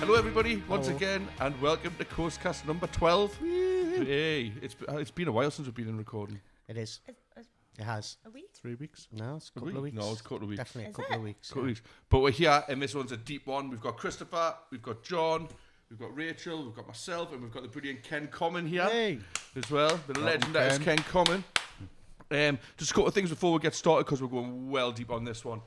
Hello everybody, once again, and welcome to CoastCast number 12. Hey, it's been a while since we've been in recording. It is. It has. A week? 3 weeks? No, it's a couple of weeks. No, it's a couple of weeks. Definitely a couple of weeks. Couple of weeks. But we're here, and this one's a deep one. We've got Christopher, we've got John, we've got Rachel, we've got myself, and we've got the brilliant Ken Common here as well. The legend that is Ken Common. Just a couple of things before we get started, because we're going well deep on this one.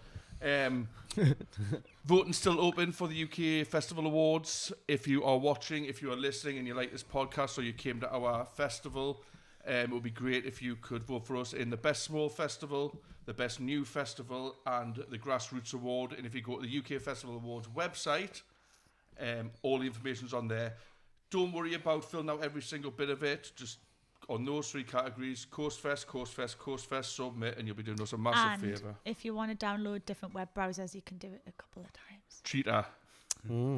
Voting still open for the UK Festival Awards. If you are watching, if you are listening and you like this podcast or you came to our festival, it would be great if you could vote for us in the Best Small Festival, the Best New Festival and the Grassroots Award. And if you go to the UK Festival Awards website, all the information's on there. Don't worry about filling out every single bit of it. Just on those three categories, CoastFest, submit, and you'll be doing us a massive favour. If you want to download different web browsers, you can do it a couple of times. Cheater.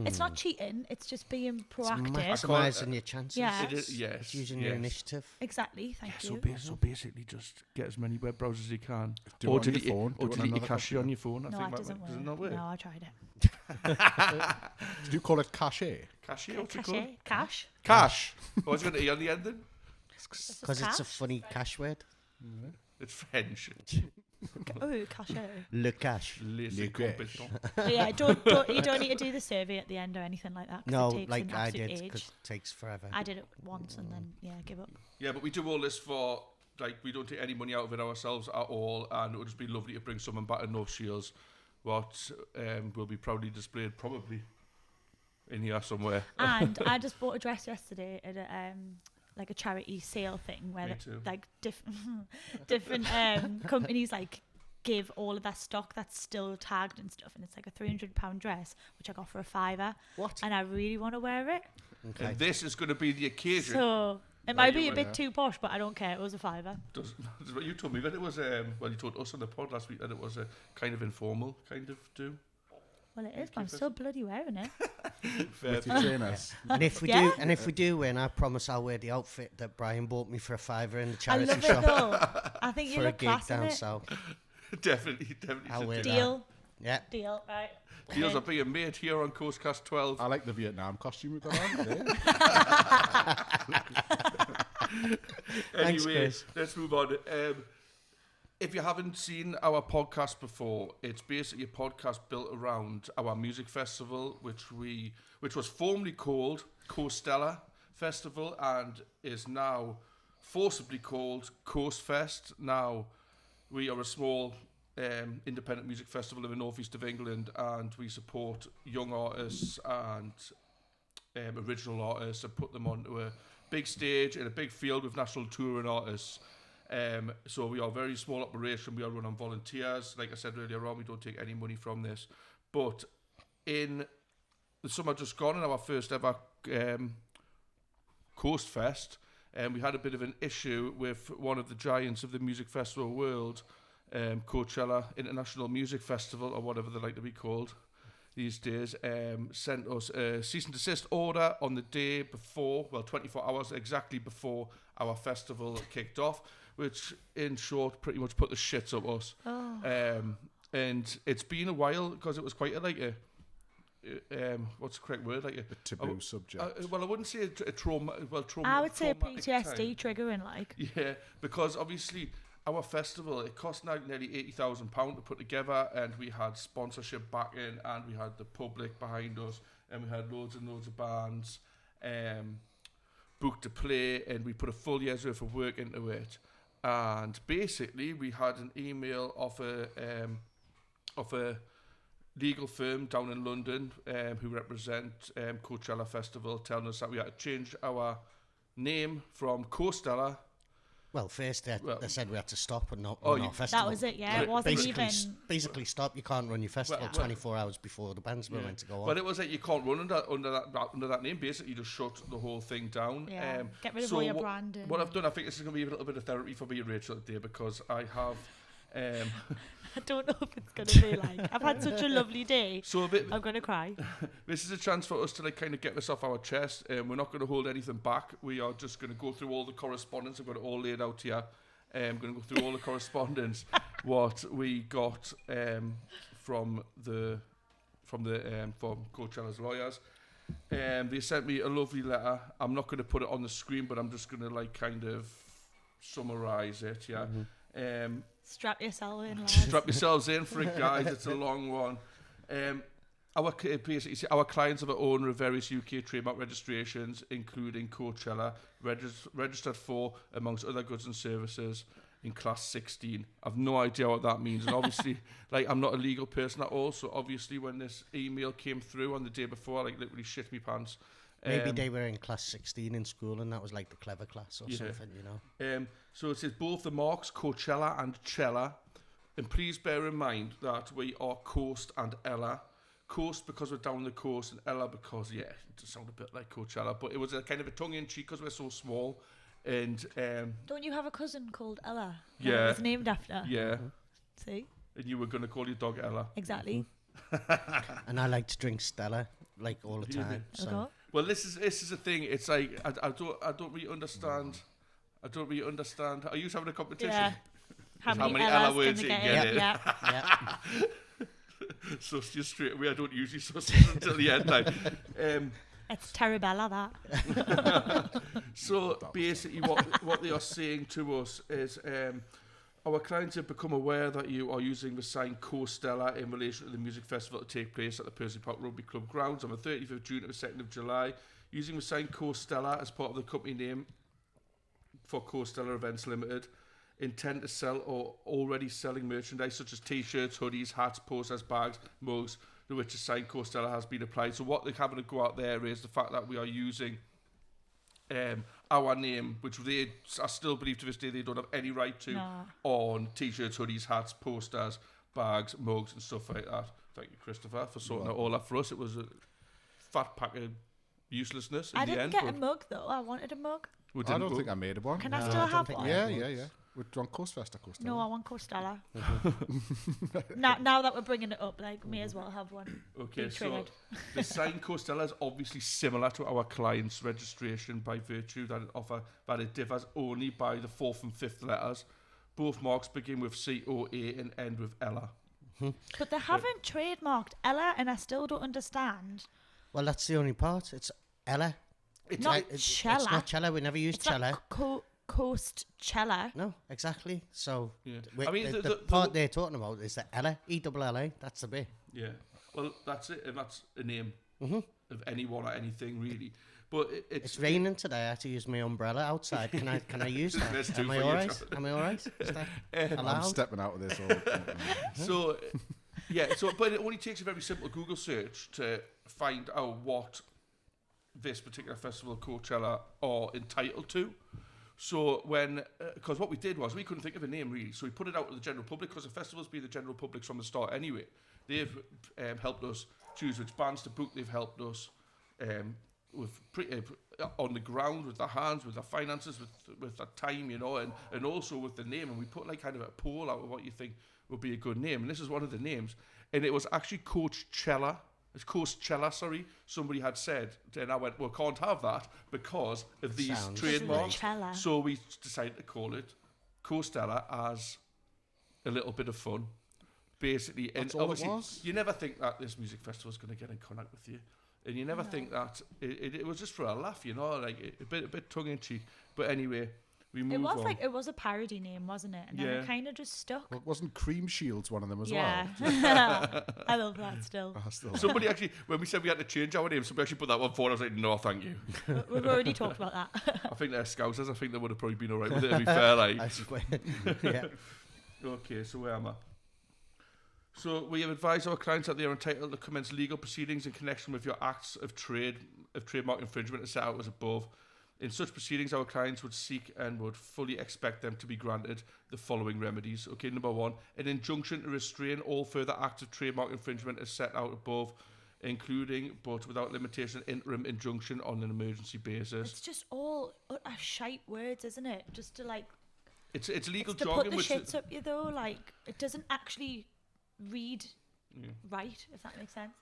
It's not cheating, it's just being proactive. Maximising your chances. Yes. It is, yes. It's using your initiative. Exactly, thank you. So basically just get as many web browsers as you can. Do or it on delete your phone. Or delete your cache on your phone. No, it doesn't work. Does it not work? No, I tried it. Did you call it cache? Cache? What's it called? Cash? Cash. What's it got an E on the end then? Because it's a funny cash word. It's French. Oh, cache. Le cash. Les compétents. But yeah, you don't need to do the survey at the end or anything like that. No, it takes like an I absolute did, because age. it takes forever. I did it once and then, give up. Yeah, but we do all this for, like, we don't take any money out of it ourselves at all, and it would just be lovely to bring someone back to North Shields, what will be proudly displayed probably in here somewhere. And I just bought a dress yesterday at a charity sale thing where different companies like give all of their stock that's still tagged and stuff, and it's like a £300 dress which I got for £5. What? And I really want to wear it. Okay. And this is going to be the occasion. So it might be a bit too posh, but I don't care. It was £5. You told me that it was, you told us on the pod last week that it was a kind of informal kind of do. Well, it is, but I'm still bloody wearing it. With your trainers. And if we do win, I promise I'll wear the outfit that Brian bought me for £5 in the I charity love shop it though. I think you for a look gig class in down it. south. Definitely. I'll wear Deal. that. Yeah. Deal, right. Deals are being made here on CoastCast 12. I like the Vietnam costume we've got on today. Anyway, Chris. let's move on. If you haven't seen our podcast before, it's basically a podcast built around our music festival, which was formerly called Coachella Festival and is now forcibly called CoastFest. Now, we are a small independent music festival in the northeast of England, and we support young artists and original artists and put them onto a big stage in a big field with national touring artists. So we are a very small operation. We are run on volunteers. Like I said earlier on, we don't take any money from this. But in the summer just gone, in our first ever Coast Fest, we had a bit of an issue with one of the giants of the music festival world, Coachella International Music Festival, or whatever they like to be called these days, sent us a cease and desist order on the day before, 24 hours exactly before our festival kicked off, which in short pretty much put the shits up us. And it's been a while, because it was quite a what's the correct word, A taboo subject. I wouldn't say a trauma. Trauma. I would say a traumatic PTSD time. triggering, like. Yeah, because obviously our festival, it cost nearly £80,000 to put together, and we had sponsorship backing, and we had the public behind us, and we had loads and loads of bands booked to play, and we put a full year's worth of work into it. And basically, we had an email of a legal firm down in London who represent Coachella Festival, telling us that we had to change our name from Coastella. Well, first they said we had to stop and not run our festival. That was it, yeah. It wasn't Basically stop. You can't run your festival 24 hours before the band's meant to go on. But it was like you can't run under that name. Basically, you just shut the whole thing down. Yeah, get rid of all your branding. What I've done, I think this is going to be a little bit of therapy for me and Rachel today, because I have... I don't know if it's going to be like... I've had such a lovely day. So I'm going to cry. This is a chance for us to kind of get this off our chest. We're not going to hold anything back. We are just going to go through all the correspondence. I've got it all laid out here. I'm going to go through all the correspondence, what we got from Coachella's lawyers. They sent me a lovely letter. I'm not going to put it on the screen, but I'm just going to like kind of summarise it. Yeah. Strap yourself in, lads. Strap yourselves in for it, guys. It's a long one. Our clients are the owner of various UK trademark registrations, including Coachella, registered for, amongst other goods and services, in class 16. I've no idea what that means. And obviously, like, I'm not a legal person at all. So obviously, when this email came through on the day before, I like literally shit me pants. Maybe they were in class 16 in school and that was like the clever class or something, you know. So it says both the marks, Coachella and Chella. And please bear in mind that we are Coast and Ella. Coast because we're down the coast, and Ella because, yeah, it does sound a bit like Coachella, but it was a kind of a tongue-in-cheek because we're so small. And don't you have a cousin called Ella? Yeah. It's named after. Yeah. See? And you were going to call your dog Ella. Exactly. And I like to drink Stella, like, all the time. So. Okay. Well, this is a thing. It's like I don't really understand. I don't really understand. Are you having a competition? Yeah. How many Ella Ellas words in you the can game? get in? Yeah. Yeah. Suss you straight away. I don't usually suss until the end. Like, It's Terabella, that. so basically, what they are saying to us is, our clients have become aware that you are using the sign Coastella in relation to the music festival to take place at the Percy Park Rugby Club grounds on the 30th of June to the 2nd of July, using the sign Coastella as part of the company name for Coastella Events Limited. Intend to sell or already selling merchandise such as t-shirts, hoodies, hats, posters, bags, mugs, to which a sign Coastella has been applied. So what they're having to go out there is the fact that we are using our name, which they, I still believe to this day, they don't have any right to, on t-shirts, hoodies, hats, posters, bags, mugs and stuff like that. Thank you, Christopher, for sorting out all that for us. It was a fat pack of uselessness in I the didn't end. get a mug, though. I wanted a mug. I don't think I made one. Can I No, still I don't have think one? Yeah. We're on Coastfest at Coastella. No, I want Coastella. now that we're bringing it up, like, may as well have one. Okay, Be so triggered. the sign Coastella is obviously similar to our client's registration by virtue that it differs only by the 4th and 5th letters. Both marks begin with COA and end with Ella. But they haven't trademarked Ella, and I still don't understand. Well, that's the only part. It's Ella. It's Not It's Chella. not Chella. We never use It's Chella. not Coastella. No, exactly. So, Yeah. I I mean, the, the part they're talking about is the Ella, E-double-L-A. That's the bit. Yeah, well, that's it, and that's a name of anyone or anything really. But It's raining today. I had to use my umbrella outside. Can I use that? There's two Am I for you, all right? Jonathan. Am I all right? Is that I'm allowed? stepping out of this all the time. So, yeah. So, but it only takes a very simple Google search to find out what this particular festival, Coachella, are entitled to. So when, because what we did was we couldn't think of a name really, so we put it out to the general public because the festival's been the general public from the start anyway. They've helped us choose which bands to book. They've helped us with on the ground with their hands, with their finances, with their time, you know, and also with the name. And we put like kind of a poll out of what you think would be a good name, and this is one of the names. And it was actually Coachella. It's Coastella, sorry. Somebody had said, and I went, well, can't have that because of these Sounds trademarks. Coachella. So we decided to call it Coastella as a little bit of fun, basically. That's and all it obviously, was? you never think that this music festival is going to get in contact with you, and you never think that it was just for a laugh, you know, like a bit tongue in cheek. But anyway, we moved It was on. like it was a parody name, wasn't it? And then it kind of just stuck. Well, wasn't Cream Shields one of them as Yeah, well? I love that still. Somebody actually, when we said we had to change our name, somebody actually put that one forward. I was like, no, thank you. We've already talked about that. I think they're Scousers. I think they would have probably been all right with it, to be fair. Like. I swear. Yeah. Okay, so where am I? So we have advised our clients that they are entitled to commence legal proceedings in connection with your acts of trademark infringement as set out as above. In such proceedings, our clients would seek and would fully expect them to be granted the following remedies. Okay, number one, an injunction to restrain all further acts of trademark infringement as set out above, including, but without limitation, an interim injunction on an emergency basis. It's just all shite words, isn't it? Just to like. It's legal It's to jargon, put the which shits up you though. Like it doesn't actually read right, if that makes sense.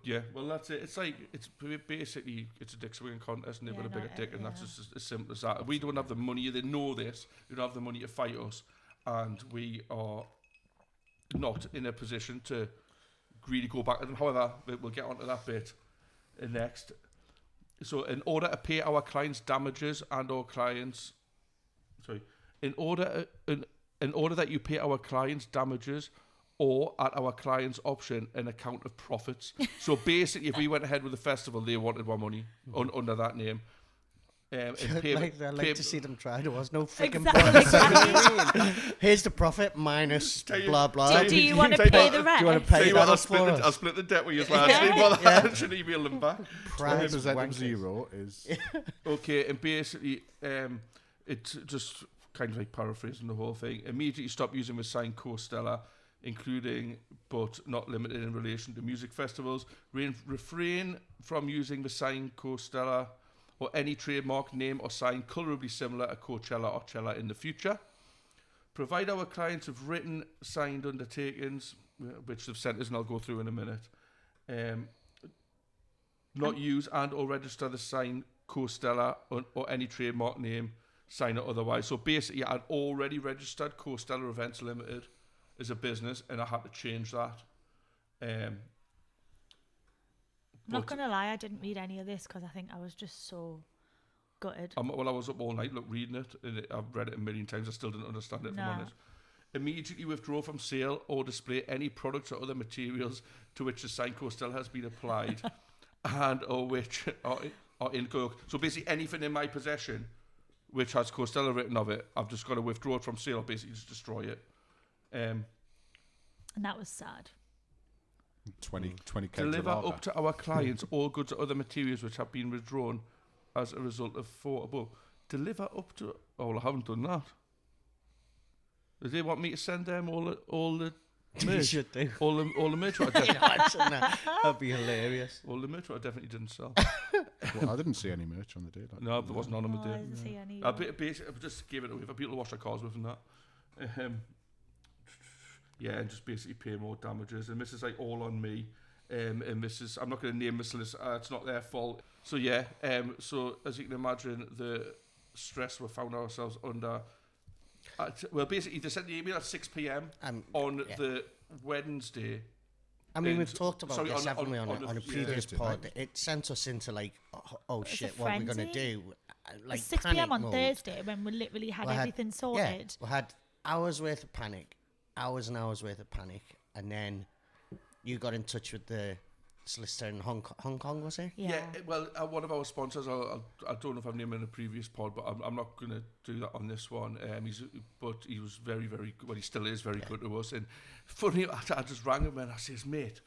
yeah, well that's it. It's like it's basically it's a dick swinging contest, and they've got a bigger dick, and that's just as simple as that. We don't have the money. They know this. We don't have the money to fight us, and we are not in a position to really go back to them. However, we'll get onto that bit. Next. So in order to pay our clients damages and our clients... Sorry. In order that you pay our clients damages or at our client's option an account of profits. So basically, if we went ahead with the festival, they wanted more money under that name. I'd like to see them try. There was no freaking Exactly. Here's the profit minus blah blah. Do you want to pay the rest? Do you want to pay that I'll up for us? I'll split the debt with you lads. I should email them back. Prize 20% of wankers. 0 is... Okay, and basically, it's just kind of like paraphrasing the whole thing. Immediately stop using the sign Coastella, including but not limited in relation to music festivals. Refrain from using the sign Coastella or any trademark, name or sign colorably similar to Coachella or Chella in the future. Provide our clients with written signed undertakings, which they've sent us and I'll go through in a minute. Not use and or register the sign Coastella or any trademark, name, sign or otherwise. So basically, I'd already registered Coastella Events Limited as a business, and I had to change that. I'm not going to lie, I didn't read any of this because I think I was just so gutted. Well, I was up all night reading it, and I've read it a million times. I still didn't understand it, if I'm honest. Immediately withdraw from sale or display any products or other materials to which the sign Coastella has been applied and or which are in Coke. So basically anything in my possession which has Coastella written of it, I've just got to withdraw it from sale or basically just destroy it. And that was sad. 20 kegs Deliver of lager. up to our clients all goods or other materials which have been withdrawn as a result of thought above. Deliver up to... Oh, well, I haven't done that. Do they want me to send them all the merch? You should do. All the merch what I Can you imagine that? That'd be hilarious. all the merch what I definitely didn't sell. Well, I didn't see any merch on the day. Like, No, there wasn't on them a I day. didn't see any. I basically just gave it away for people to wash their cars with and that. Yeah, and just basically pay more damages. And this is like all on me. And this is, I'm not going to name this list, it's not their fault. So yeah, so as you can imagine, the stress we found ourselves under. Well, basically, they sent the email at 6 p.m. on the Wednesday. I mean, And- we've talked about sorry, this, haven't we, on the- a previous Thursday pod. night. It sent us into like, oh It's a shit, what are we going to frenzy. do? Like 6 panic p.m. on mode. Thursday when we literally had We had- everything Yeah, sorted. we had hours worth of panic, hours and hours worth of panic, and then you got in touch with the solicitor in Hong Kong, was it? Yeah. Well, one of our sponsors, I don't know if I've named him in a previous pod, but I'm not going to do that on this one. But he was very, very good. Well, he still is very good to us. And funny, I just rang him and I says, mate,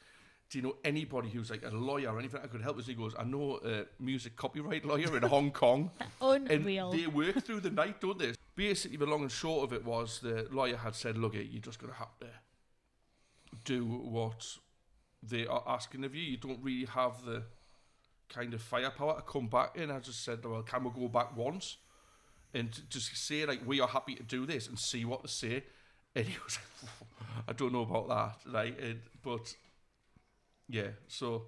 do you know anybody who's like a lawyer or anything I could help us? He goes, I know a music copyright lawyer in Hong Kong. Unreal. And they work through the night, don't they? Basically, the long and short of it was the lawyer had said, look, you're just going to have to do what they are asking of you. You don't really have the kind of firepower to come back in. I just said, well, can we go back once and just say, like, we are happy to do this and see what they say? And he was like, I don't know about that, right? But yeah, so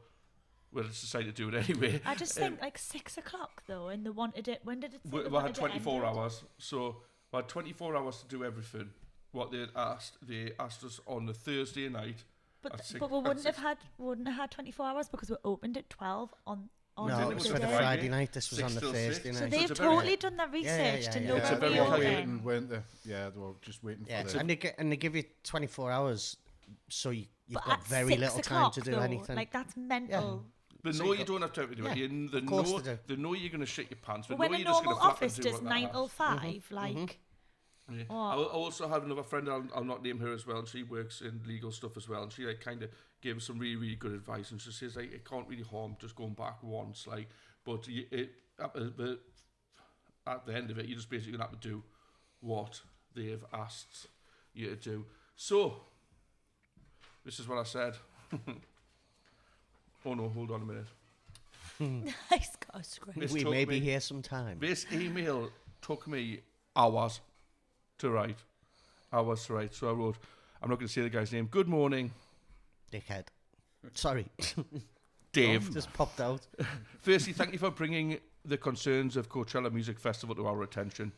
we just decided to do it anyway. I just think like 6 o'clock though, and they wanted it. When did it? We had 24 hours, so we had 24 hours to do everything. What they asked us on the Thursday night. But we wouldn't have had 24 hours because we opened at 12 on No, then it it was was for the Friday, Friday night. This was 6 on the till Thursday 6. So night. they've it's a very- totally done their research to know yeah. It's a where very we high were rate then. waiting, weren't they? Yeah, they were just waiting Yeah, for the... and they give you 24 hours, so you've But got at very 6 little time o'clock, to do though, anything. Like that's mental. They So know you you don't have time to do it. Yeah, They of course know, they do. they know you're going to shit your pants. They But when know a you're just normal going to office does 9 till 5, like Yeah. Oh. I also have another friend, I'll not name her as well, and she works in legal stuff as well, and she like kind of gave us some really, really good advice, and she says like it can't really harm just going back once, like, but at the end of it, you're just basically going to have to do what they've asked you to do. So, this is what I said. Oh no, hold on a minute. Nice got a script. This we took may be me- here sometime. This email took me hours to write. So I wrote, I'm not going to say the guy's name. Good morning, Dickhead. Sorry, Dave. just popped out. Firstly, thank you for bringing the concerns of Coachella Music Festival to our attention.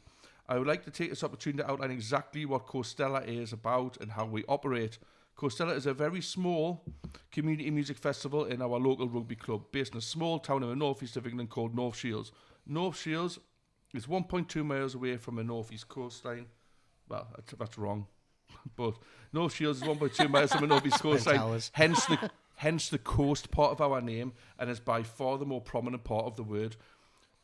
I would like to take this opportunity to outline exactly what Coastella is about and how we operate. Coastella is a very small community music festival in our local rugby club, based in a small town in the northeast of England called North Shields. North Shields is 1.2 miles away from the northeast coastline. Well, that's wrong. But North Shields is 1.2 miles from the northeast coastline, hence the coast part of our name, and is by far the more prominent part of the word.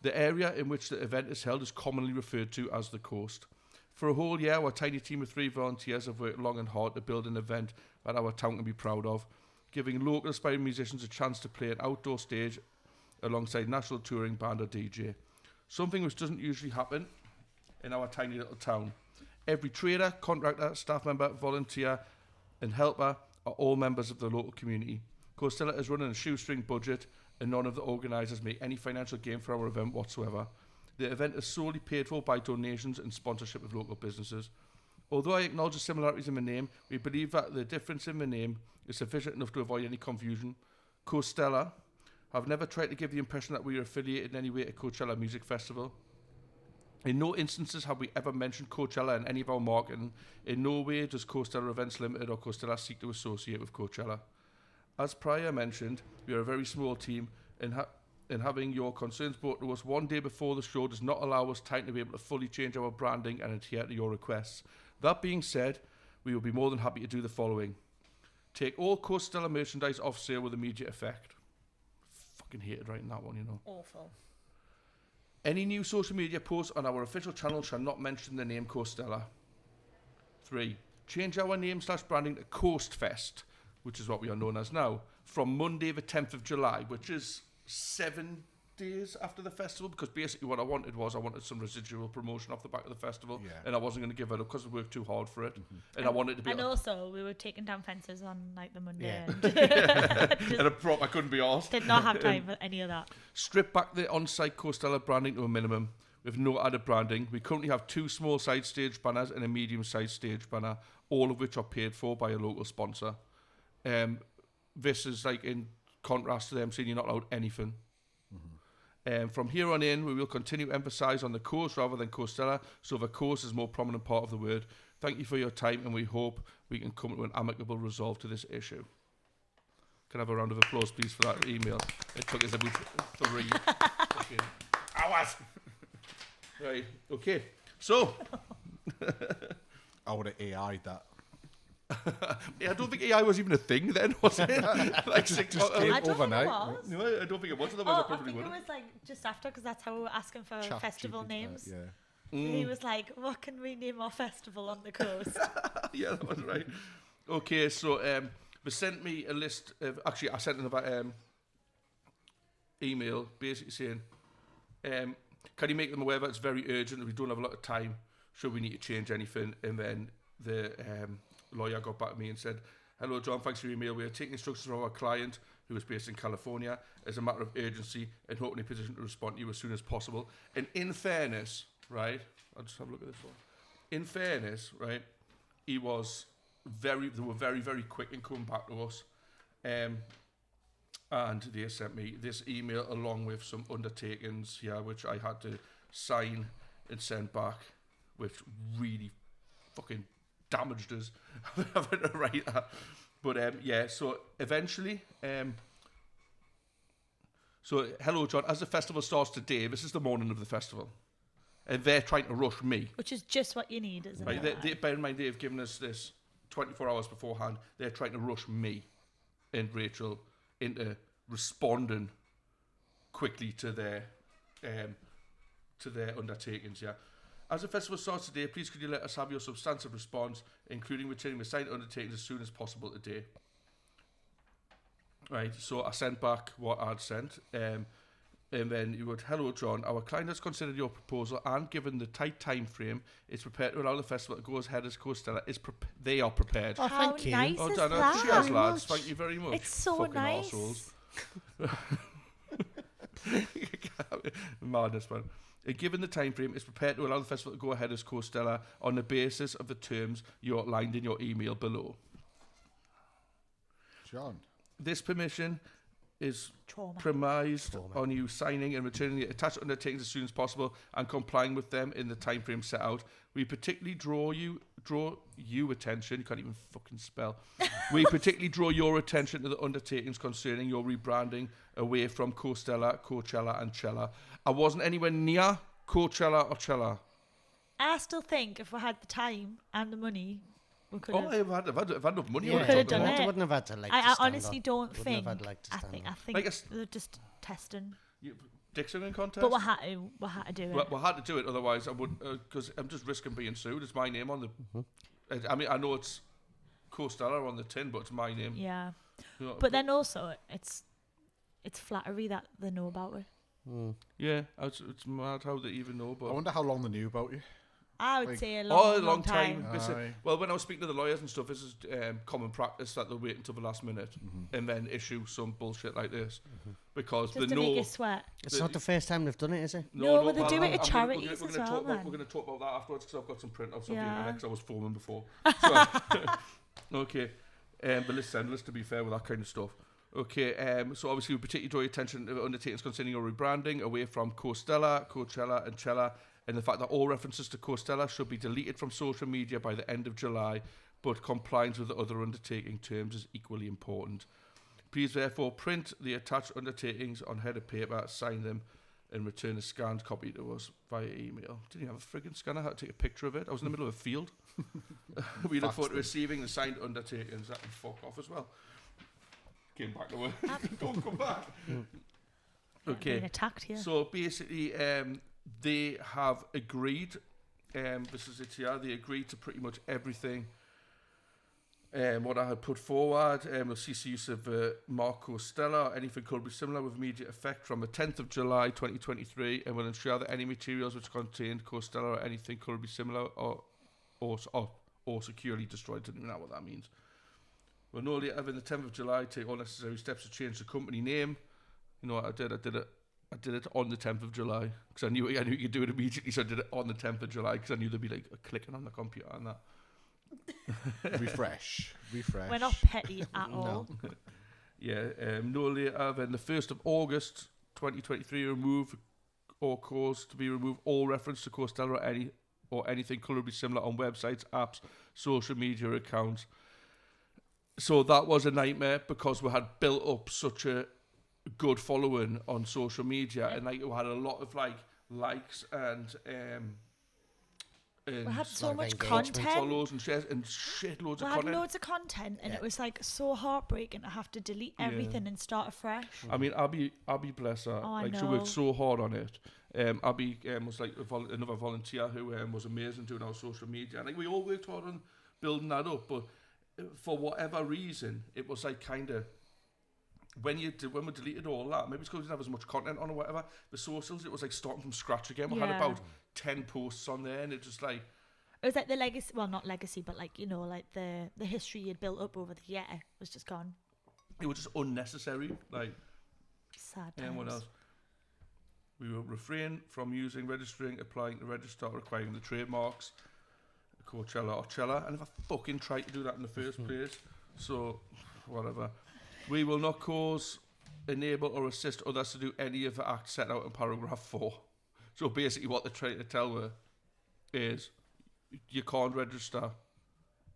The area in which the event is held is commonly referred to as the coast. For a whole year, our tiny team of 3 volunteers have worked long and hard to build an event that our town can be proud of, giving local aspiring musicians a chance to play an outdoor stage alongside national touring band or DJ. Something which doesn't usually happen in our tiny little town. Every trader, contractor, staff member, volunteer and helper are all members of the local community. Coastella is running a shoestring budget and none of the organisers make any financial gain for our event whatsoever. The event is solely paid for by donations and sponsorship of local businesses. Although I acknowledge the similarities in the name, we believe that the difference in the name is sufficient enough to avoid any confusion. Coastella have never tried to give the impression that we are affiliated in any way to Coachella Music Festival. In no instances have we ever mentioned Coachella in any of our marketing. In no way does Coastella Events Limited or Coastella seek to associate with Coachella. As prior mentioned, we are a very small team, and having your concerns brought to us one day before the show does not allow us time to be able to fully change our branding and adhere to your requests. That being said, we will be more than happy to do the following. Take all Coastella merchandise off sale with immediate effect. Fucking hated writing that one, you know. Awful. Any new social media posts on our official channel shall not mention the name Coastella. 3. Change our name / branding to Coast Fest, which is what we are known as now, from Monday the 10th of July, which is 7 days after the festival, because basically what I wanted some residual promotion off the back of the festival, and I wasn't going to give it up because I worked too hard for it, and I wanted to be... And also, we were taking down fences on like the Monday, and I couldn't be arsed. Did not have time for any of that. Strip back the on-site Coastella branding to a minimum, with no added branding. We currently have 2 small side stage banners and a medium-sized stage banner, all of which are paid for by a local sponsor. This is like in contrast to them saying you're not allowed anything. From here on in, we will continue to emphasise on the coast rather than Coastella, so the coast is a more prominent part of the word. Thank you for your time, and we hope we can come to an amicable resolve to this issue. Can I have a round of applause, please, for that email? It took us about 3 hours. Right, okay. So... I would have AI'd that. I don't think AI was even a thing then, was it? Like just came I don't overnight. think it was. No, I don't think it was. Otherwise, I I probably think would. it was like just after, because that's how we were asking for Chat festival GPT, names. yeah. He was like, "What can we name our festival on the coast?" Yeah, that was right. Okay, so they sent me a list of... Actually, I sent another email basically saying, can you make them aware that it's very urgent, that we don't have a lot of time, should we need to change anything? And then the lawyer got back to me and said, hello, John, thanks for your email. We are taking instructions from our client, who is based in California, as a matter of urgency and hoping in a position to respond to you as soon as possible. And in fairness, right, I'll just have a look at this one. In fairness, right, they were very, very quick in coming back to us. And they sent me this email along with some undertakings here, which I had to sign and send back, which really fucking damaged us having to write that. But yeah, so eventually, so hello, John. As the festival starts today, this is the morning of the festival, and they're trying to rush me. Which is just what you need, isn't Right? it? They, bear in mind, they've given us this 24 hours beforehand. They're trying to rush me and Rachel into responding quickly to their undertakings. Yeah. As the festival starts today, please could you let us have your substantive response, including returning the signed undertakings as soon as possible today. Right, so I sent back what I'd sent, and then you would, hello John, our client has considered your proposal and given the tight time frame, it's prepared to allow the festival to go as ahead as Coastella. They are prepared. Oh, How thank you. nice Oh, is Dana, that? cheers, lads. Thank you very much. It's so fucking nice. Arseholes. Madness, man. Given the time frame, it's prepared to allow the festival to go ahead as Coastella on the basis of the terms you outlined in your email below. John. This permission is Trauma. premised on you signing and returning the attached undertakings as soon as possible and complying with them in the time frame set out. We particularly draw you attention. You can't even fucking spell. We particularly draw your attention to the undertakings concerning your rebranding away from Coachella, and Chella. I wasn't anywhere near Coachella or Chella. I still think if we had the time and the money, we could Oh, have. I've had enough money. We on it, could have talking done about. it. I wouldn't have had to like. I to stand honestly on. don't Wouldn't think. have had, like, to I stand think on. Like a s- they're just testing. Dictionary contest. But we had to do it. We had to do it, otherwise I would, because I'm just risking being sued. It's my name on the. I mean, I know it's Coastella on the tin, but it's my name. Yeah. You know, But then also it's flattery that they know about it. yeah, it's mad how they even know. I But wonder how long they knew about you. I would Like- say a a long, long time. Aye. This is- well, when I was speaking to the lawyers and stuff, this is common practice that they'll wait until the last minute and then issue some bullshit like this because just they to make know. you sweat. It's not the first time they've done it, is it? No, but they well, do it at we're charities gonna as well, talk about, man. we're going to talk about that afterwards because I've got some printouts of the Yeah. internet 'cause I was filming before. So, okay, but let's endless to be fair with that kind of stuff. Okay, so obviously we particularly draw your attention to undertakings concerning your rebranding away from Coachella, and Chella, and the fact that all references to Coastella should be deleted from social media by the end of July, but compliance with the other undertaking terms is equally important. Please therefore print the attached undertakings on header paper, sign them, and return a scanned copy to us via email. Didn't you have a friggin' scanner? I had to take a picture of it. I was in the middle of a field. We look forward to receiving the signed undertakings. That can fuck off as well. Came back to work. Don't come back. Okay. Being attacked here. So basically, they have agreed. This is it here. They agreed to pretty much everything. What I had put forward. We'll cease the use of Mark Coastella or anything could be similar with immediate effect from the 10th of July 2023, and will ensure that any materials which contained Coastella or anything could be similar or securely destroyed. Don't even know what that means. Well, no later than the 10th of July, take all necessary steps to change the company name. You know what I did? I did it on the 10th of July because I knew you could do it immediately. So I did it on the 10th of July because I knew there'd be like a clicking on the computer and that. Refresh. We're not petty at all. Yeah, no later than the 1st of August 2023, remove or cause to be removed all reference to Coastella or anything colorably similar on websites, apps, social media accounts. So that was a nightmare because we had built up such a good following on social media, and like we had a lot of likes and We had so lot of much engagement. content. follows and shares and shitloads We of had content. loads of content, and Yeah. it was like so heartbreaking to have to delete Yeah. everything and start afresh. I mean, Abby bless her. Oh, I like she know. worked so hard on it. Abby was like another volunteer who was amazing doing our social media. And like we all worked hard on building that up, but for whatever reason, it was like kind of when we deleted all that. Maybe it's because we didn't have as much content on or whatever. The socials, it was like starting from scratch again. We had Yeah. about 10 posts on there, and it just like It was like the legacy, well, not legacy, but like, you know, like the history you'd built up over the year was just gone. it was just unnecessary. Like. Sad Anyone times. else? We will refrain from using, registering, applying to register, requiring the trademarks, Coachella or Chella. And if I fucking tried to do that in the first place, so whatever. We will not cause, enable, or assist others to do any of the acts set out in paragraph 4. So basically, what they're trying to tell her is you can't register,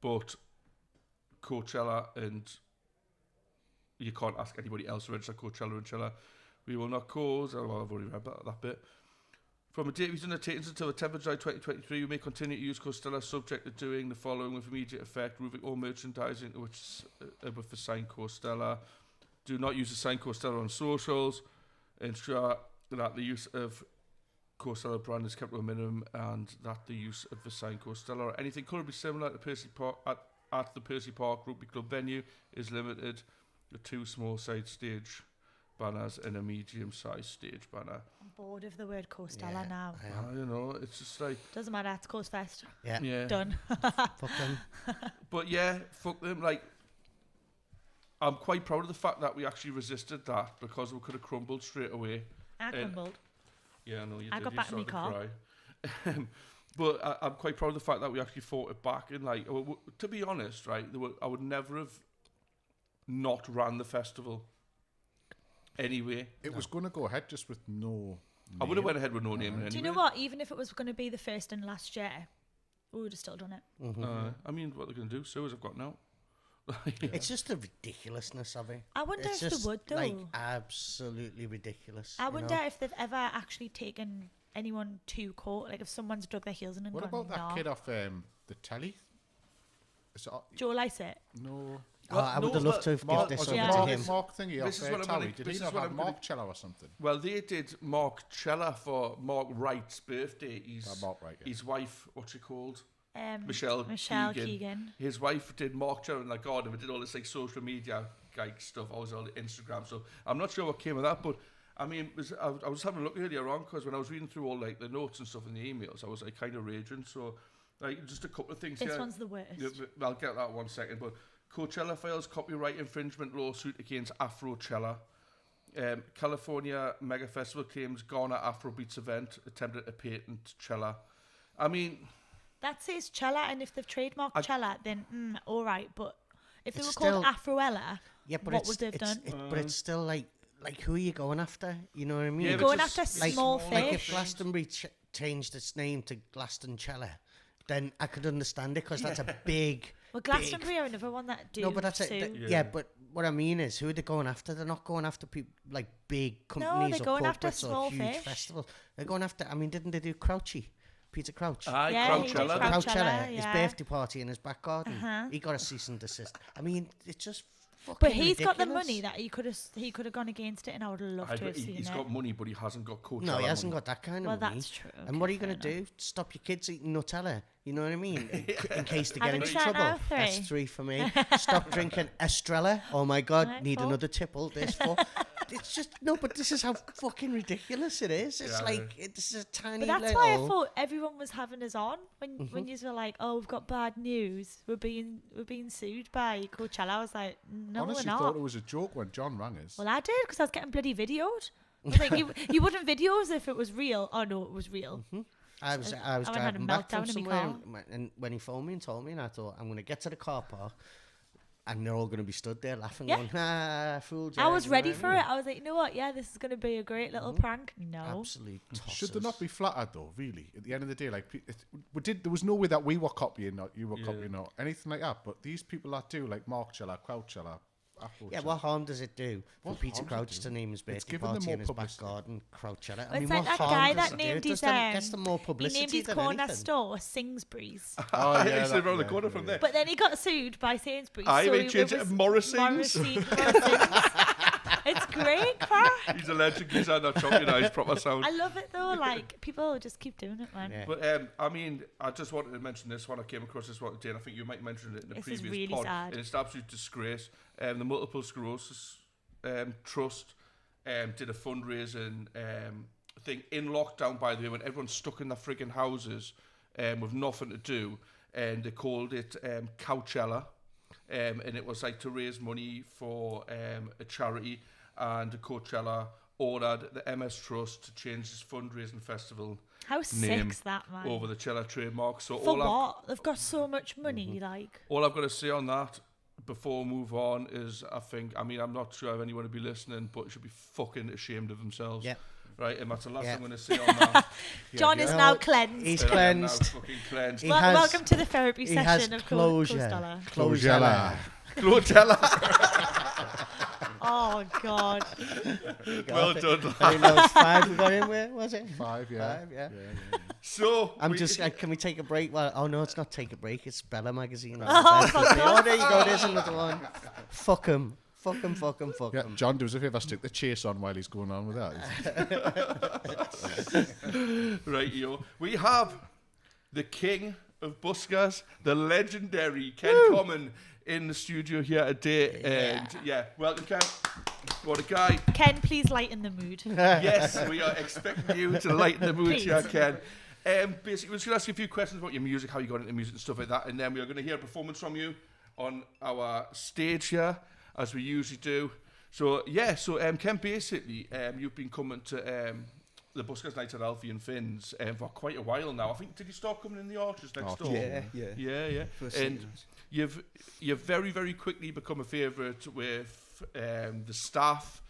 but Coachella and you can't ask anybody else to register Coachella and Chella. We will not cause, oh, well, I've already read that bit. From a date of these undertakings until the 10th of July 2023, we may continue to use Coastella subject to doing the following with immediate effect, removing all merchandising which with the sign Coastella. Do not use the sign Coastella on socials. Ensure that the use of Coastella brand is kept to a minimum and that the use of the sign Coastella or anything could be similar to Percy Park at the Percy Park Rugby Club venue is limited to 2 small side stage banners and a medium-sized stage banner. I'm bored of the word Coastella now. I don't know, it's just like... Doesn't matter, it's Coast Fest. Yeah. Done. Fuck them. But yeah, fuck them. Like, I'm quite proud of the fact that we actually resisted that because we could have crumbled straight away. I crumbled. Yeah, I know you I did. got You back in my started to cry. But I'm quite proud of the fact that we actually fought it back. And like, to be honest, right, I would never have not ran the festival anyway. It was going to go ahead just with no I would have went ahead with no name anyway. Do you know what? Even if it was going to be the first and last year, we would have still done it. I mean, what they're going to do, so as I've got now. It's just the ridiculousness of it. I wonder It's if just, they would, though. like, absolutely ridiculous. I you wonder know? if they've ever actually taken anyone to court. Like, if someone's dug their heels in and What gone, about that "Nah." kid off the telly? Is it, Joe Lycett. no. I would have loved to have given this was over it Yeah. to Mark, him. Mark thingy This is off what I'm telly? gonna- Did this he is not what have I'm gonna- Mark Cello or something? Well, they did Mark Chella for Mark Wright's birthday. Mark Wright, yeah. His wife, what's she called? Michelle Keegan. Keegan. His wife did Mark Chella in the garden. We did all this like social media like stuff. I was on Instagram, so I'm not sure what came of that. But I mean, I was having a look earlier on because when I was reading through all like the notes and stuff in the emails, I was like kind of raging. So like just a couple of things This here. one's the worst. Yeah, I'll get that 1 second. But Coachella files copyright infringement lawsuit against Afrochella. California Mega Festival claims Ghana Afrobeats event attempted to patent Chella. I mean, That says Chella, and if they've trademarked Chella, then all right. But if they It's were called still- Afroella, Yeah, but what it's, would they've it's, done? but it's still like who are you going after? You know what I mean? Yeah, but Going just after like small Like if fish. Glastonbury changed its name to Glastonchella, then I could understand it because that's a big. Well, Glastonbury are another one that do No, but that's sue. it. Yeah, but what I mean is, who are they going after? They're not going after people like big companies they're or going after corporates small or huge fish. festivals. They're going after. I mean, didn't they do Crouchy? Peter Crouch. aye, Yeah, he did Coachella. Crouch- Crouchella, Coachella, his yeah. birthday party in his back garden. Uh-huh. He got a cease and desist. I mean, it's just fucking But he's got the ridiculous. money that he could have gone against it, and I would have loved to have seen He's it. got money, but he hasn't got Coachella. No, he hasn't money. got that kind Well, of money. that's true. And what are you Okay, going to fair do? Stop your kids eating Nutella? You know what I mean? In case they How get many into is that trouble. now? That's 3? 3 for me. Stop drinking Estrella. Oh my God, Right, need 4. another tipple. There's 4. It's just, no, but this is how fucking ridiculous it is. It's Yeah, like, it's a tiny But that's little... why I thought everyone was having us on when you were like, "Oh, we've got bad news. We're being sued by Coachella." I was like, "No, Honestly, we're not." thought it was a joke when John rang us. Well, I did because I was getting bloody videoed. I was like, you wouldn't video us if it was real. Oh no, it was real. I was I went and had a driving back from meltdown in my somewhere, car. and when he phoned me and told me, and I thought, I'm going to get to the car park, and they're all going to be stood there laughing, Yeah. going, fooled you. I was you know ready what I for mean? it. I was like, you know what? Yeah, this is going to be a great little prank. No. Absolute tossers. Should they not be flattered though? Really, at the end of the day, like there was no way that we were copying or you were copying or anything like that. But these people that do, like Mark Chella, Coachella, Afro Yeah, Chella, what harm does it do for What Peter harm does it Crouch do? to name his birthday given them party more in his back publicity. garden, Coachella? It's like that guy that named his gets them more he publicity named his than corner anything. store Sainsbury's. Oh, yeah, He's that- around the yeah, corner yeah, from yeah. there. But then he got sued by Sainsbury's. Aye, so they it changed it to was Morrison's. Morrison's. It's great crack. He's a legend. He's had that champion proper sound. I love it though. Like people just keep doing it, man. Yeah. But I mean, I just wanted to mention this one. I came across this one today, and I think you might mention it in the This is previous really pod. sad. And it's an absolute disgrace. The Multiple Sclerosis Trust did a fundraising thing in lockdown, by the way, when everyone's stuck in their frigging houses with nothing to do, and they called it Coachella. And it was like to raise money for a charity, and Coachella ordered the MS Trust to change this fundraising festival How name sick's that, man? over the Chella trademark. So For what? They've got so much money, like. all I've got to say on that before we move on is I mean, I'm not sure if anyone will be listening, but should be fucking ashamed of themselves. Yeah. Right, and that's the last Yeah. thing I'm going to say on that. John is yeah. now No, cleansed. He's I'm now cleansed. fucking cleansed. He Well, has- welcome to the therapy He has session of closure. Coastella. Closella. Coachella. Oh God. Well done, I think that was 5 we got in with, was it? 5, yeah. 5, yeah. So I'm just. Can we take a break? Well, oh no, it's not take a break. It's Bella magazine. Oh, for Oh, there you go. There's another one. Fuck him. Fuck him. Fuck him. Fuck Yeah, him. John, do us a favour, stick the chase on while he's going on with that. right, yo, we have the king of buskers, the legendary Ken Common, in the studio here today. And yeah, welcome, Ken. What a guy. Ken, please lighten the mood. Yes, we are expecting you to lighten the mood Please. here, Ken. Basically, we're just going to ask you a few questions about your music, how you got into music and stuff like that, and then we are going to hear a performance from you on our stage here, as we usually do. So, yeah, Ken, basically, you've been coming to the Buskers Night at Alfie and Finn's for quite a while now. I think, did you start coming in the Arches next door? Yeah. And you've very, very quickly become a favourite with the staff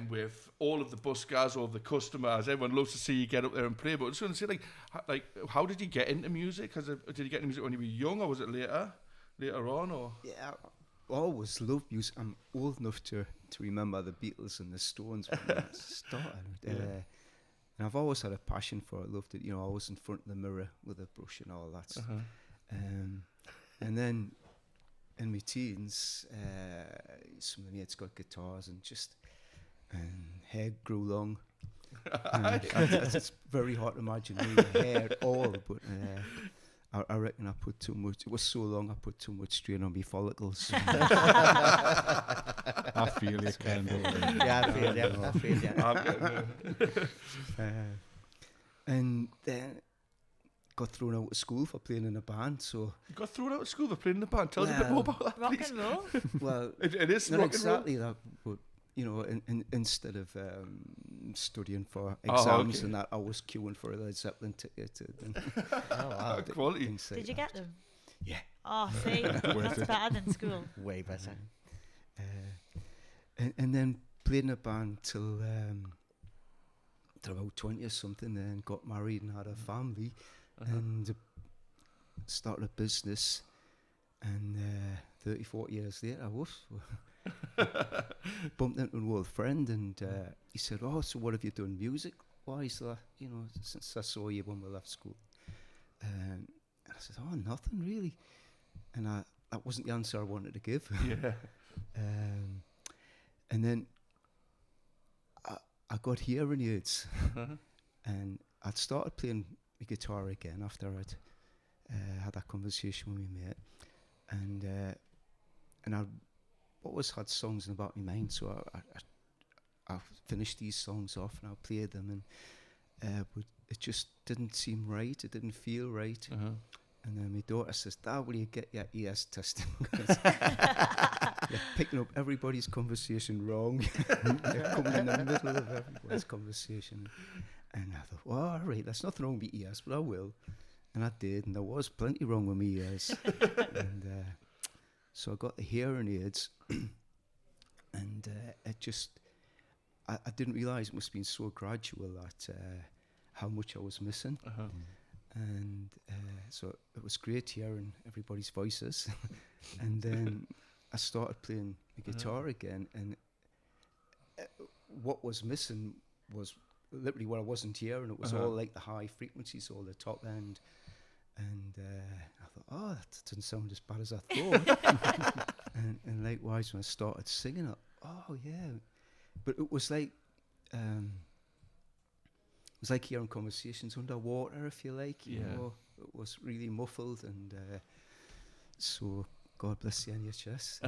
with all of the buskers, all of the customers. Everyone loves to see you get up there and play. But I was going to say, how did you get into music? Did you get into music when you were young, or was it later on? Or Yeah, I always loved music. I'm old enough to remember the Beatles and the Stones when I started. And I've always had a passion for it. I loved it. You know, I was in front of the mirror with a brush and all that stuff. And then in my teens, some of the mates got guitars and hair grew long. It's very hard to imagine me with hair at all, but I reckon I put too much. It was so long, I put too much strain on my follicles. I feel you, Kendall. Yeah, I feel you. And then got thrown out of school for playing in a band. So you got thrown out of school for playing in the band. Tell us a bit more about that, Rock please. and roll. Well, it is not rock and roll. exactly that, but you know, instead of studying for exams and that, I was queuing for a Led Zeppelin ticket. Oh, wow. Quality. Things like Did you that. get them? Yeah. Oh, see, that's better than school. Way better. And then played in a band till about 20 or something, then got married and had a family and started a business. And 30, 40 years later, bumped into an old friend and he said, "Oh, so what have you done music-wise, you know, since I saw you when we left school?" And I said, "Oh, nothing really." And that wasn't the answer I wanted to give. Yeah. And then I got hearing aids, and I'd started playing the guitar again after I'd had that conversation with my mate, and I always had songs in the back of my mind, so I finished these songs off and I played them, and but it just didn't seem right. It didn't feel right. And then my daughter says, "Dad, will you get your ears tested? You're picking up everybody's conversation wrong. You're coming in the middle of everybody's conversation." And I thought, "Well, all right, there's nothing wrong with my ears, but I will." And I did, and there was plenty wrong with my ears. And so I got the hearing aids, and it just, I didn't realise it must have been so gradual that how much I was missing. And so it was great hearing everybody's voices. And then I started playing the guitar again, and what was missing was literally what I wasn't hearing. It was all like the high frequencies, all the top end. And I thought, "Oh, that didn't sound as bad as I thought." and likewise, when I started singing it, "Oh yeah," but it was like hearing conversations underwater, if you like. You know, it was really muffled, and so God bless the NHS.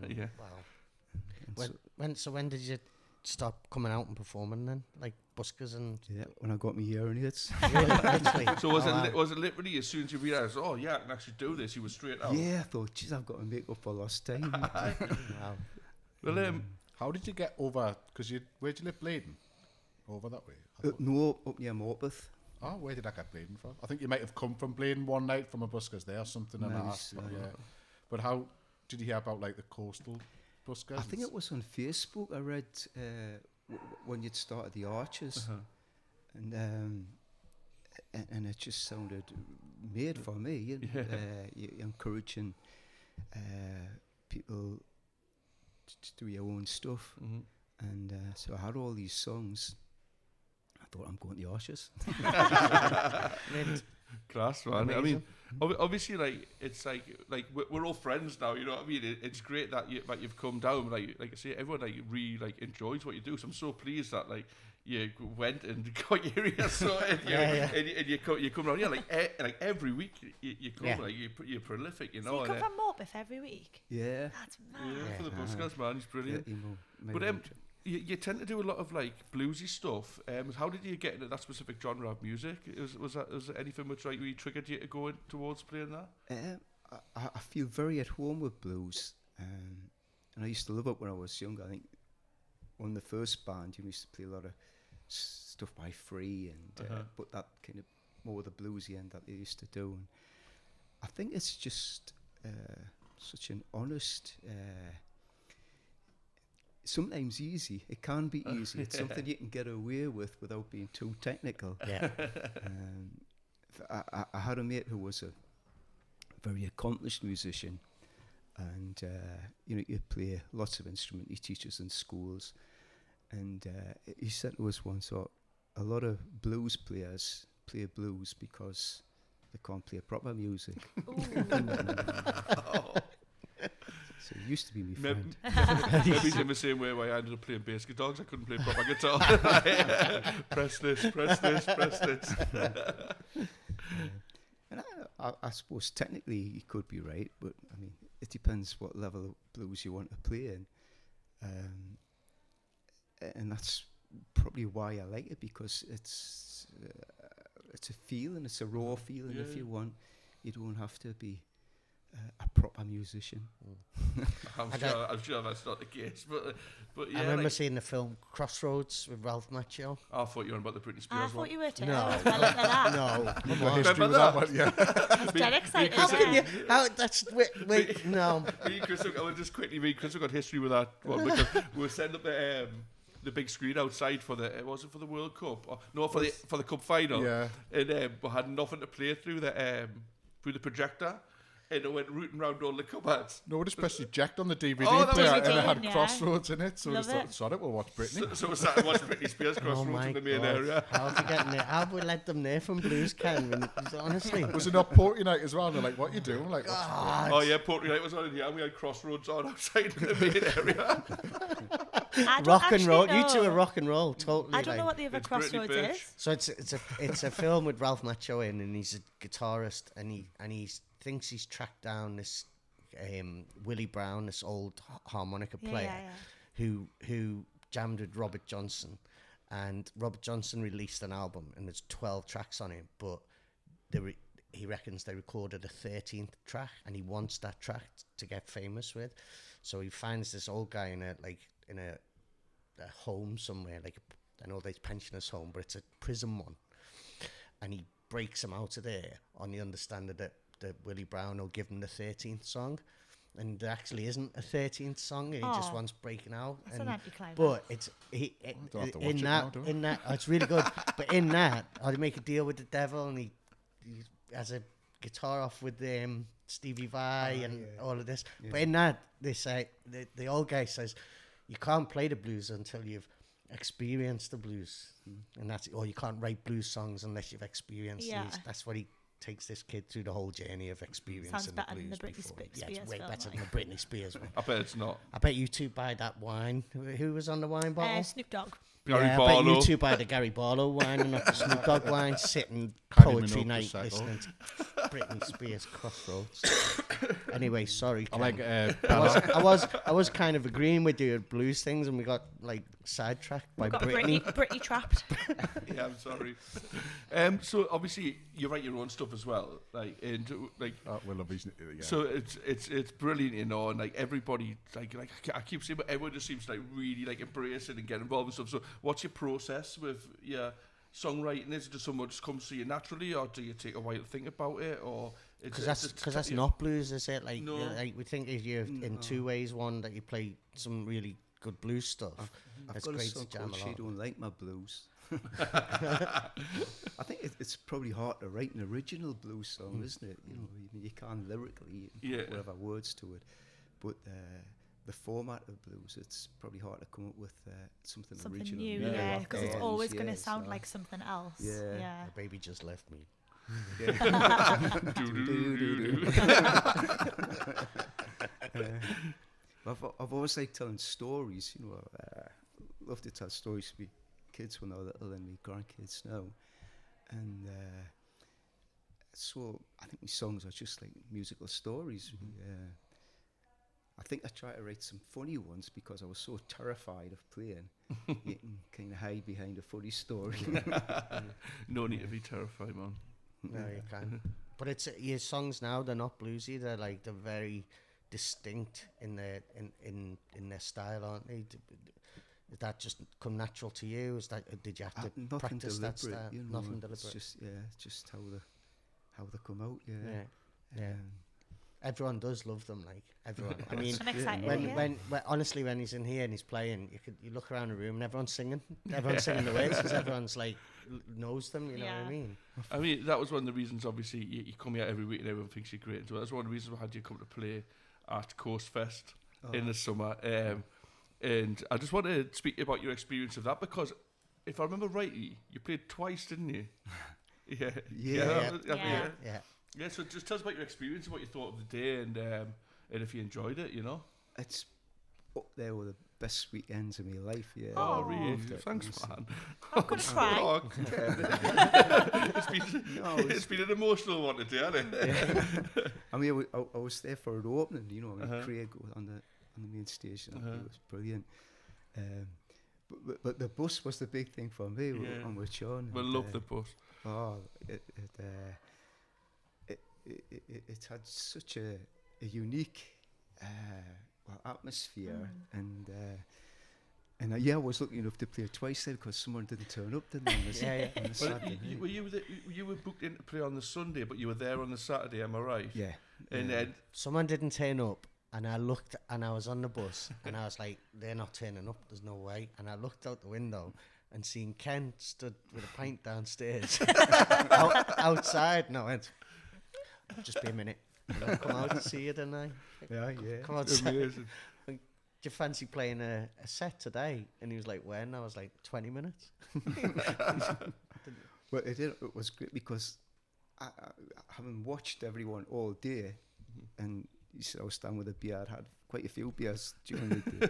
Yeah. Wow. When did you stop coming out and performing then, like buskers and? Yeah, when I got my hearing aids. Really, literally. So was it literally as soon as you realised, "Oh yeah, I can actually do this," you were straight out? Yeah, I thought, "Geez, I've got to make up for lost time." Wow. Well, How did you get over? Because where'd you live, Bladen? Over that way? No, up near Morpeth. Oh, where did I get Bladen from? I think you might have come from Bladen one night from a buskers there or something. And I asked, but how did you hear about like the coastal buskers? I think it was on Facebook. I read when you'd started the Archers, and it just sounded made for me. You're encouraging people to do your own stuff, and so I had all these songs. I thought, I'm going to the Archers. Class, man. I mean, obviously, like it's like we're all friends now. You know what I mean? It's great that you've come down. Like I say, everyone really enjoys what you do. So I'm so pleased that you went and got your ears sorted. And you come around. Yeah, like every week you come. Like you're prolific. You know. So you come from Morpeth every week. Yeah. That's mad. Yeah, for the buskers, man. He's brilliant. But you tend to do a lot of like bluesy stuff. How did you get into that specific genre of music? Was there anything which really triggered you to go in towards playing that? I feel very at home with blues, and I used to love it when I was younger. I think on the first band, you used to play a lot of stuff by Free, and but that kind of more the bluesy end that they used to do. And I think it's just such an honest sometimes easy. It can be easy. It's something you can get away with without being too technical. Yeah. I had a mate who was a very accomplished musician, and you play lots of instrument. He teaches in schools, and he said to us once, a lot of blues players play blues because they can't play proper music. So he used to be my friend. Maybe in the same way why I ended up playing bass guitar, 'cause I couldn't play proper guitar. Press this. And I suppose technically you could be right, but I mean, it depends what level of blues you want to play in. And that's probably why I like it, because it's a feeling, it's a raw feeling. If you want, you don't have to be a proper musician. I'm sure that's not the case, but yeah. I remember seeing the film Crossroads with Ralph Macchio. I thought you were on about the Britney Spears I one. thought you were too. No. I like that. No, come The on. history with that one, yeah. I was dead excited. How can you? Yeah. How that's wait no. Me and Chris, I will just quickly read. Chris got history with that one because we were setting up the big screen outside for the was it for the World Cup? Or, no, for the cup final. Yeah. And we had nothing to play through the projector. And it went rooting round all the cupboards. No, we just pressed eject on the DVD Oh, that was player, it, and it had yeah. Crossroads in it, so we Love just thought, it. sorry, we'll watch Britney. So we sat and watched Britney Spears Crossroads in the main area. How have we getting there? How have we let them there from Blues Can? Honestly. Was it not Porty Night as well? And they're like, what are you doing? Like, God. Oh yeah, Portrait Night was on in here, and we had Crossroads on outside in the main area. I don't Rock and roll. actually You two know. are rock and roll, totally. I don't know what the other It's Britney Crossroads Bitch. is. So it's a film with Ralph Macchio in, and he's a guitarist, and he thinks he's tracked down this Willie Brown, this old harmonica player, who jammed with Robert Johnson, and Robert Johnson released an album, and there's 12 tracks on it, but he reckons they recorded a 13th track, and he wants that track to get famous with. So he finds this old guy in a home somewhere, like an old age pensioners home, but it's a prison one, and he breaks him out of there on the understanding that Willie Brown will give him the 13th song, and there actually isn't a 13th song. He just wants breaking out. That's an anticlimax. But it's don't have to watch in it that now, do I? in that it's really good. But in that, how they make a deal with the devil, and he has a guitar off with Stevie Vai and all of this. Yeah. But in that, they say the old guy says you can't play the blues until you've experienced the blues, and or you can't write blues songs unless you've experienced these. That's what he takes this kid through the whole journey of experiencing Sounds the better than blues. the Britney before. Spears Yeah, it's way film, better like. than the Britney Spears one. I bet it's not. I bet you two buy that wine. Who was on the wine bottle? Snoop Dogg. Gary I bet you Barlow. two buy the Gary Barlow wine and not the Snoop Dogg wine, sitting Kylie poetry Minogue night to settle. listening to Britney Spears Crossroads. Anyway, sorry. I Ken. like I was kind of agreeing with you at blues things, and we got like sidetracked by We've got Britney. Britney trapped. Yeah, I'm sorry. So obviously you write your own stuff as well, like we love his, yeah. So it's brilliant, you know, and like everybody like I keep saying, but everyone just seems to like really like embrace it and get involved and stuff. So what's your process with your songwriting? Is it just someone just comes to you naturally, or do you take a while to think about it, or Because that's not blues, is it? Like, No. like we think if you're in two ways. One, that you play some really good blues stuff. I've It's got a great song to jam called She along. Don't Like My Blues. I think it's probably hard to write an original blues song, isn't it? You know, you can't lyrically put whatever words to it, but the format of blues, it's probably hard to come up with something original. New, Yeah, because it's yeah, always going to so- sound like something else. Yeah. The baby just left me. I've always liked telling stories. You know, love to tell stories to my kids when they're little and my grandkids now, and so I think my songs are just like musical stories. I think I try to write some funny ones because I was so terrified of playing. You can kind of hide behind a funny story. No need to be terrified, man. No, you can. But it's your songs now. They're not bluesy. They're very distinct in their style, aren't they? Did that just come natural to you? Did you have to Nothing practice that deliberate, style? you know. Nothing It's deliberate. just how they come out. Yeah. Yeah. everyone does love them. Like everyone. I mean, I'm excited. when honestly, when he's in here and he's playing, you look around the room and everyone's singing. Everyone's singing the words because everyone's like knows them. You know what I mean? I mean, that was one of the reasons. Obviously, you come here every week and everyone thinks you're great. So that's one of the reasons we had you come to play at CoastFest in the summer. And I just want to speak about your experience of that, because if I remember rightly, you played twice, didn't you? Yeah. So just tell us about your experience and what you thought of the day, and if you enjoyed it, you know. It's up there with the best weekends of my life. Yeah. Oh, really? Thanks, man. I'm gonna cry. It's been an emotional one today, hasn't it? I mean, I was there for the opening. You know, when Craig was on the main stage. It was brilliant. But the bus was the big thing for me. On with Sean. We love the bus. Oh, it had such a unique atmosphere, and I was lucky enough to play it twice there because someone didn't turn up, didn't they? On the Saturday night. You were booked in to play on the Sunday, but you were there on the Saturday, am I right? Yeah. And then someone didn't turn up, and I looked, and I was on the bus, and I was like, they're not turning up, there's no way. And I looked out the window and seen Ken stood with a pint downstairs outside, and I went, just be a minute. I'll come out and see you, didn't I? Yeah. Come outside. Amazing. Do you fancy playing a set today? And he was like, when? I was like, 20 minutes. Well, it was great because I having watched everyone all day, and you said I was standing with a beer. I had quite a few beers during the day,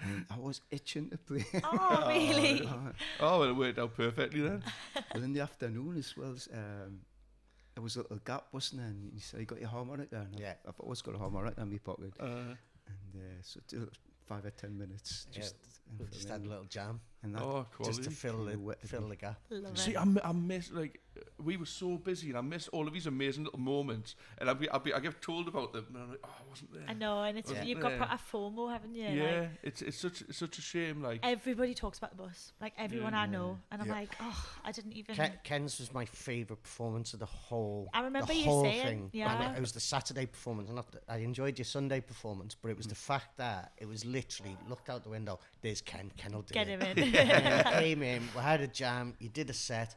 and I was itching to play. Oh, really? Well, it worked out perfectly then. But in the afternoon as well, there was a little gap, wasn't there? And you said, you got your harmonica? And I've always got a harmonica in my pocket. And so it was 5 or 10 minutes. Just had a little jam. And that just to fill the gap. See, I miss, like, we were so busy, and I missed all of these amazing little moments. And I get told about them, and I'm like, I wasn't there. I know, and you've got a FOMO, haven't you? Yeah, like, it's such a shame. Like, everybody talks about the bus, like everyone I know, and I'm like, I didn't even. Ken's was my favourite performance of the whole. I remember the you whole saying, thing. It was the Saturday performance. I enjoyed your Sunday performance, but it was the fact that it was literally looked out the window. There's Ken. Ken will do Get it. him in. And he came in. We had a jam. You did a set.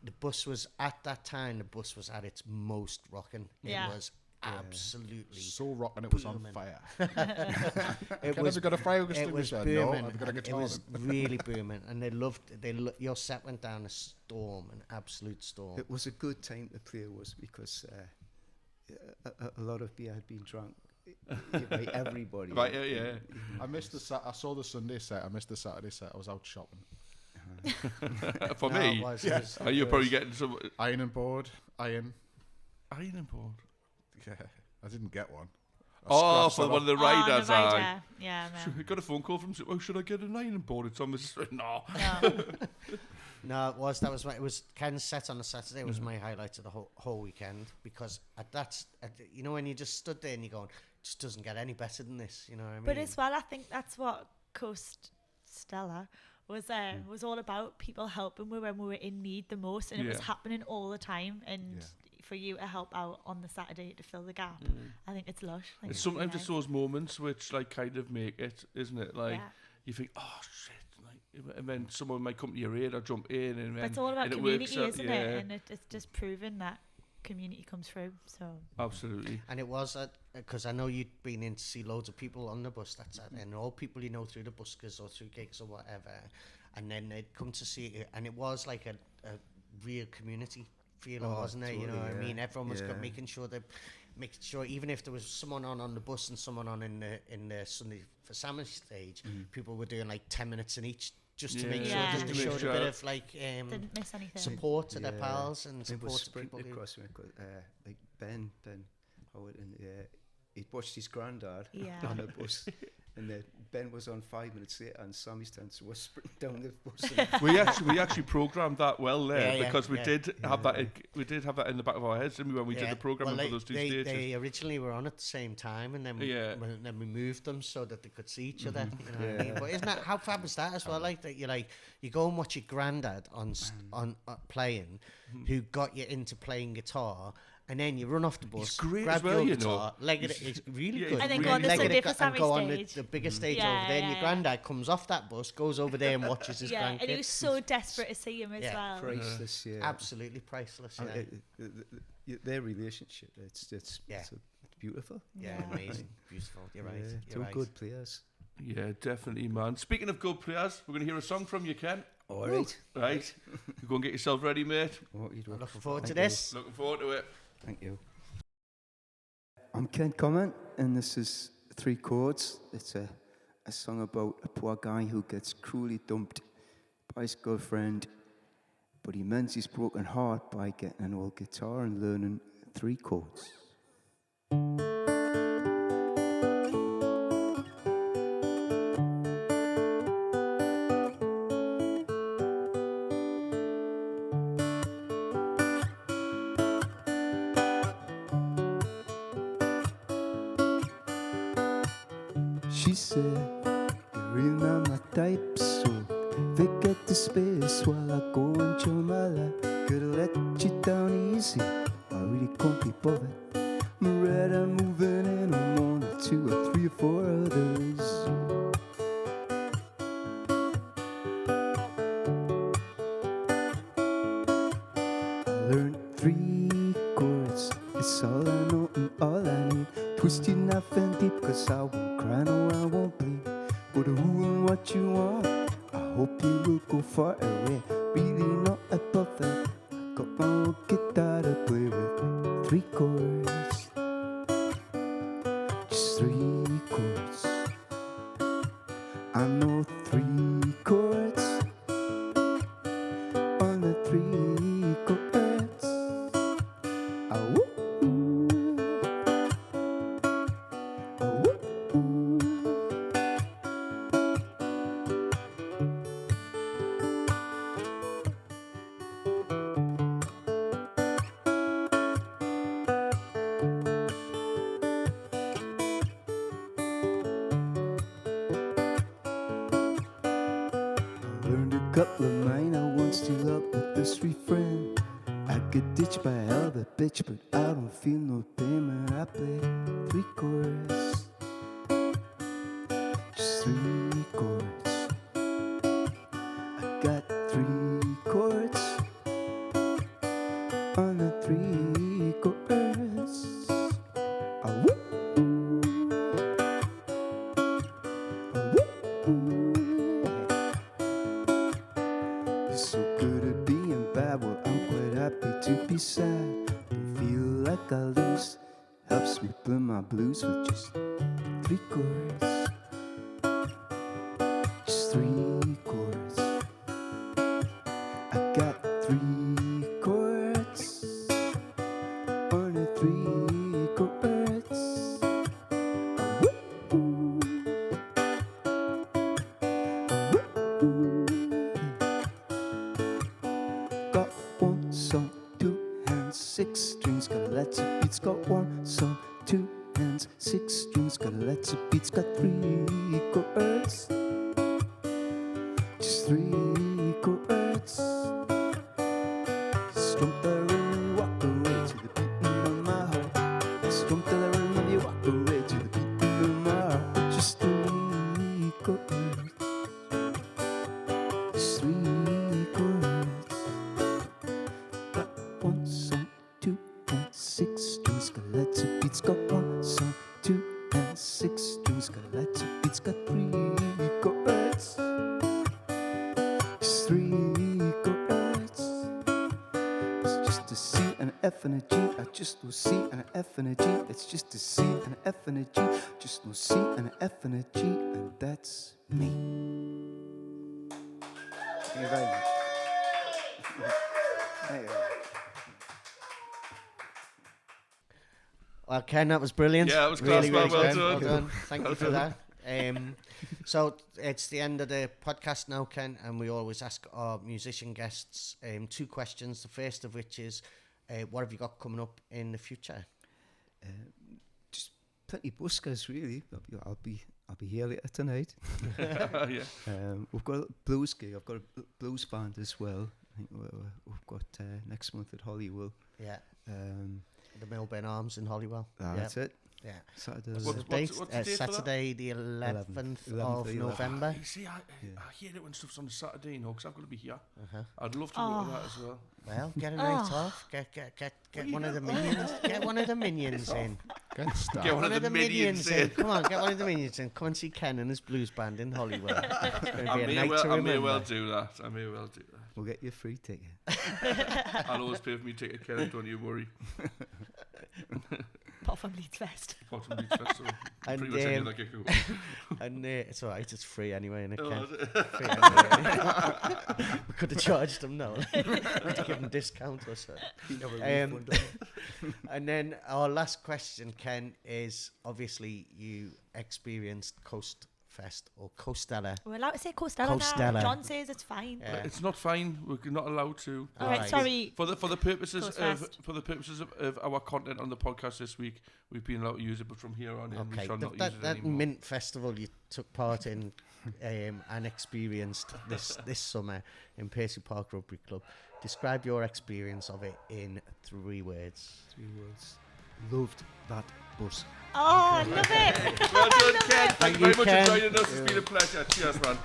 The bus was at that time. The bus was at its most rocking. Yeah. It was absolutely so rocking. It was on fire. It was got a fire extinguisher. It was booming. No, I've got a guitar. It was really booming, and they loved. Your set went down a storm, an absolute storm. It was a good time to play, because a lot of beer had been drunk by everybody. Right, yeah. I missed I saw the Sunday set. I missed the Saturday set. I was out shopping. For me, you're probably getting some ironing board. Ironing board. Yeah, I didn't get one. For one of the riders. Yeah, man. I got a phone call from. Oh, should I get an ironing board? It's on this. No. No, it was Ken's set on a Saturday. It was my highlight of the whole weekend, because when you just stood there and you're going, it just doesn't get any better than this. You know what I mean? But as well, I think that's what CoastStella was all about. People helping when we were in need the most, and it was happening all the time. And for you to help out on the Saturday to fill the gap, I think it's lush. Like, it's sometimes it's those moments which like kind of make it, isn't it? Like you think, oh shit. And then someone might come to your aid or jump in, and then it's all about community, isn't it? And it's just proving that community comes through. So absolutely. And it was because I know you'd been in to see loads of people on the bus. And all people you know through the buskers or through gigs or whatever, and then they'd come to see it, and it was like a real community feeling, wasn't it? You know what I mean? Everyone was making sure even if there was someone on the bus and someone on in the Sunday for Salmon stage, people were doing like 10 minutes in each. Just to make sure, just to show a bit of like didn't miss anything. Support to their pals and support to people. Across like Ben Howard, and he'd watched his granddad on the bus, and Ben was on 5 minutes later, and Sammy's dance was sprinting down the bus. we actually programmed that well there, because we did have that. We did have that in the back of our heads, didn't we, when we did the programming for those two stages? They originally were on at the same time, and then then we moved them so that they could see each other. You know what I mean? But isn't that how fab is that as well? Like that, you go and watch your granddad on playing, who got you into playing guitar. and then you run off the bus, great grab as well, your you guitar, leg it. It's really Yeah, good. And then go on the Leg Sunday it for and Sammy go on stage. the biggest stage Yeah, over there. And yeah, your granddad comes off that bus, goes over there and watches his Yeah, and he grandkids. was so desperate to see him as Yeah, well. Priceless, yeah. Absolutely priceless. Yeah, Their relationship, it's beautiful. yeah, amazing, beautiful. You're right. Yeah, You're two right. good players. Yeah, definitely, man. Speaking of good players, we're going to hear a song from you, Ken. All right. Right. You go and get yourself ready, mate. What you do? I'm looking forward to Thank you. this. Looking forward to it. Thank you. I'm Ken Comment, and this is 3 Chords. It's a song about a poor guy who gets cruelly dumped by his girlfriend, but he mends his broken heart by getting an old guitar and learning 3 chords. She said, you're really not my type, so forget the space while I go and chill my life. Could let you down easy, I really can't be bothered. I'm ready, I'm moving in on 1 or 2 or 3 or 4 others. I learned 3 chords, it's all I know and all I need. Twisted nothing deep, cause I won't cry, no I won't bleed. But who and what you want, I hope you will go far away. Really not above that, I got my own guitar to play with. 3 chords, just 3 chords. I know 3 chords on the 3 chords. Ah, woo. Learned a couple of minor ones to love with this refrain. I get ditched by all the bitch, but I don't feel no pain when I play 3 chords. Just 3 chords. I got 3 chords on the 3 chords. Ah, woo. Ah, woo. You're so good at being bad, well I'm quite happy to be sad. Don't feel like I lose, helps me play my blues with just 3 chords. Just 3 chords. I got 3 chords on the 3 chords. Ah, woo. Ah, woo. Got 1 song, 2 hands, 6 strings, got lots of beats. Got 1 song, 2 hands, 6 strings, got lots of beats. Got 3 chords, just 3 chords. Strum the rhythm, walk away to the beating of my heart. Strum the rhythm, you walk away to the beating of my heart. Just 3 chords, just 3 chords. Got 1 song, 2 and 6 strings, got lots of beats. Got 1 song, 2 and 6 strings, got lots of beats. Got 3 chords, just 3 chords. It's just a C and an F and a G. I just know C and an F and a G. It's just a C and an F and a G. Just know C and an F and a G, and that's me. Thank you very much. Thank you. Well, Ken, that was brilliant. Yeah, that was class, man. Well good. done. Well done. Thank you for that. So it's the end of the podcast now, Ken, and we always ask our musician guests 2 questions. The first of which is, what have you got coming up in the future? Just plenty buskers, really. I'll be here later tonight. Yeah. We've got a blues gig. I've got a blues band as well. I think we've got next month at Hollywood. Yeah. the Millburn Arms in Hollywell. That's it. Yeah. Saturday. What's What's- the date? what's the date for that? Saturday, the 11th 11th of of November. You see, I hate it when stuff's on a Saturday, you know, because I've got to be here. Uh-huh. I'd love to go to that as well. Well, get a night off. Get one of the minions. Get one of the minions in. Get stuck. Get one of the minions in. Come on, get one of the minions in. Come and see Ken and his blues band in Hollywood. It's going to I be a may, night well, to I may remember. well do that. I may well do that. We'll get you a free ticket. I'll always pay for me ticket, Kenneth, don't you worry. Apart from Leeds Fest. Bottom Beach Festival. And, Pretty much any other gig. And it's alright, it's free anyway, and it Oh, can. is it? Free anyway. We could have charged them now. We could have given a discount or so. And then our last question, Ken, is obviously you experienced Coast Fest or Coastella. We're allowed to say Coastella Coastella. now. John says it's fine. Yeah. It's not fine. We're not allowed to. All right, Alright. sorry. For the purposes Coast of Fest. our content on the podcast this week, we've been allowed to use it, but from here on in, we Okay, shall not use that it that anymore. Mint Festival you took part in and experienced this summer in Percy Park Rugby Club. Describe your experience of it in 3 words. 3 words. Loved that bus. Oh, I love it. Well done, Ken. Thank Thank you very you, much Ken. for joining us. It's been a pleasure. Cheers, man.